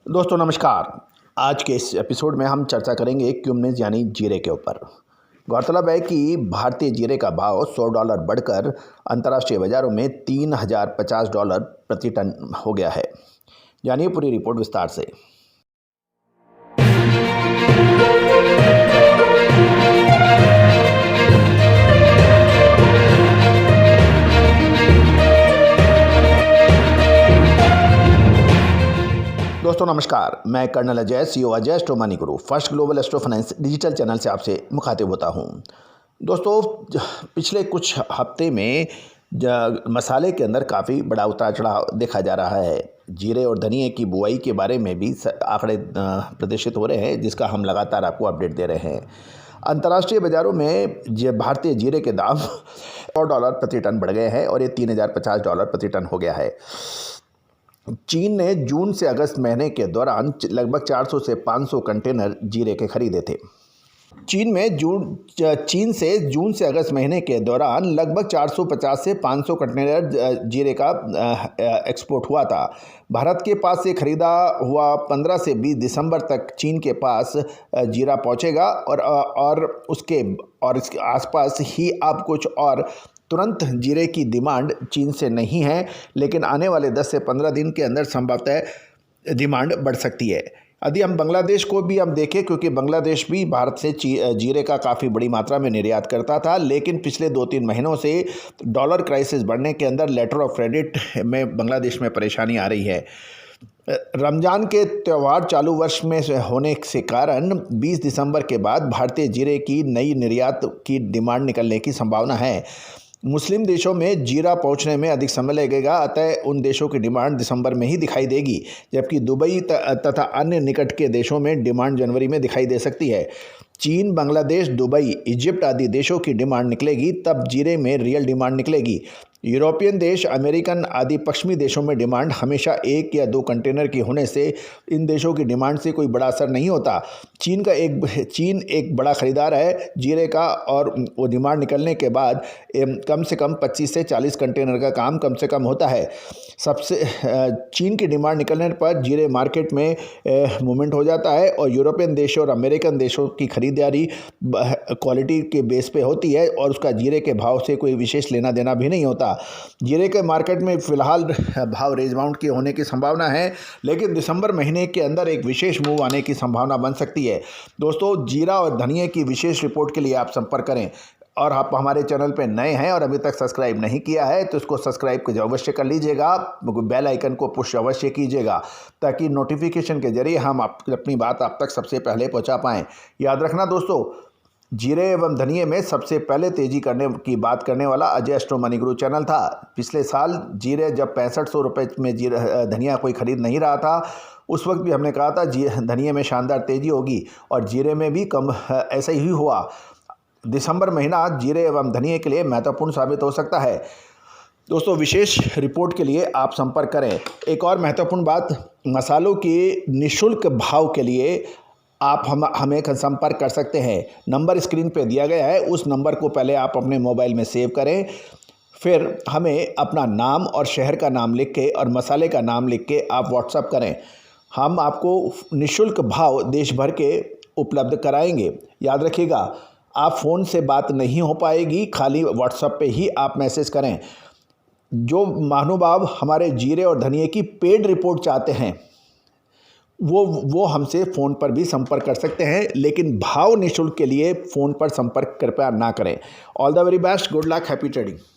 दोस्तों नमस्कार। आज के इस एपिसोड में हम चर्चा करेंगे क्यूमनिस यानी जीरे के ऊपर। गौरतलब है कि भारतीय जीरे का भाव $100 बढ़कर अंतर्राष्ट्रीय बाज़ारों में $3050 प्रति टन हो गया है। जानिए पूरी रिपोर्ट विस्तार से। दोस्तों नमस्कार, मैं colonel Ajay, CEO Ajay astro money guru first global astro finance digital channel से आपसे मुखातिब होता हूं। दोस्तों पिछले कुछ हफ्ते में मसाले के अंदर काफ़ी बड़ा उतार चढ़ाव देखा जा रहा है। जीरे और धनिए की बुआई के बारे में भी आंकड़े प्रदर्शित हो रहे हैं, जिसका हम लगातार आपको अपडेट दे रहे हैं। अंतर्राष्ट्रीय बाज़ारों में भारतीय जीरे के दाम $100 प्रति टन बढ़ गए हैं और ये $3050 प्रति टन हो गया है। चीन ने जून से अगस्त महीने के दौरान लगभग 400 से 500 कंटेनर जीरे के खरीदे थे। चीन से जून से अगस्त महीने के दौरान लगभग 450 से 500 कंटेनर जीरे का एक्सपोर्ट हुआ था। भारत के पास से खरीदा हुआ 15 से 20 दिसंबर तक चीन के पास जीरा पहुंचेगा और इसके आसपास ही अब कुछ और तुरंत जीरे की डिमांड चीन से नहीं है, लेकिन आने वाले 10 से 15 दिन के अंदर संभवतः डिमांड बढ़ सकती है। यदि हम बांग्लादेश को भी हम देखें, क्योंकि बांग्लादेश भी भारत से जीरे का काफ़ी बड़ी मात्रा में निर्यात करता था, लेकिन पिछले 2-3 महीनों से डॉलर क्राइसिस बढ़ने के अंदर लेटर ऑफ क्रेडिट में बांग्लादेश में परेशानी आ रही है। रमज़ान के त्यौहार चालू वर्ष में होने से कारण 20 दिसंबर के बाद भारतीय जीरे की नई निर्यात की डिमांड निकलने की संभावना है। मुस्लिम देशों में जीरा पहुंचने में अधिक समय लगेगा, अतः उन देशों की डिमांड दिसंबर में ही दिखाई देगी, जबकि दुबई तथा अन्य निकट के देशों में डिमांड जनवरी में दिखाई दे सकती है। चीन, बांग्लादेश, दुबई, इजिप्ट आदि देशों की डिमांड निकलेगी, तब जीरे में रियल डिमांड निकलेगी। यूरोपियन देश, अमेरिकन आदि पश्चिमी देशों में डिमांड हमेशा 1 या 2 कंटेनर की होने से इन देशों की डिमांड से कोई बड़ा असर नहीं होता। चीन एक बड़ा ख़रीदार है जीरे का, और वो डिमांड निकलने के बाद कम से कम 25 से 40 कंटेनर का काम कम से कम होता है। चीन की डिमांड निकलने पर जीरे मार्केट में मूवमेंट हो जाता है, और यूरोपियन देशों और अमेरिकन देशों की खरीदारी क्वालिटी के बेस पे होती है, और उसका जीरे के भाव से कोई विशेष लेना देना भी नहीं होता। जीरे के मार्केट में फ़िलहाल भाव रेंज बाउंड के होने की संभावना है, लेकिन दिसंबर महीने के अंदर एक विशेष मूव आने की संभावना बन सकती है। दोस्तों, जीरा और धनिए की विशेष रिपोर्ट के लिए आप संपर्क करें, और आप हमारे चैनल पे नए हैं और अभी तक सब्सक्राइब नहीं किया है तो इसको सब्सक्राइब अवश्य कर लीजिएगा, बेल आइकन को पुश अवश्य कीजिएगा, ताकि नोटिफिकेशन के जरिए हम अपनी बात आप तक सबसे पहले पहुंचा पाएँ। याद रखना दोस्तों, जीरे एवं धनिए में सबसे पहले तेजी करने की बात करने वाला अजय एस्ट्रो मनी गुरु चैनल था। पिछले साल जीरे जब 6500 रुपये में धनिया कोई खरीद नहीं रहा था, उस वक्त भी हमने कहा था धनिए में शानदार तेजी होगी, और जीरे में भी कम ऐसा ही हुआ। दिसंबर महीना जीरे एवं धनिए के लिए महत्वपूर्ण साबित हो सकता है। दोस्तों, विशेष रिपोर्ट के लिए आप संपर्क करें। एक और महत्वपूर्ण बात, मसालों के निःशुल्क भाव के लिए आप हमें संपर्क कर सकते हैं। नंबर स्क्रीन पे दिया गया है, उस नंबर को पहले आप अपने मोबाइल में सेव करें, फिर हमें अपना नाम और शहर का नाम लिख के और मसाले का नाम लिख के आप व्हाट्सएप करें। हम आपको निःशुल्क भाव देश भर के उपलब्ध कराएंगे। याद रखिएगा, आप फ़ोन से बात नहीं हो पाएगी, खाली व्हाट्सएप पे ही आप मैसेज करें। जो महानुभाव हमारे जीरे और धनिए की पेड रिपोर्ट चाहते हैं, वो हमसे फ़ोन पर भी संपर्क कर सकते हैं, लेकिन भाव निःशुल्क के लिए फ़ोन पर संपर्क कृपया ना करें। All the very best, good luck, happy trading.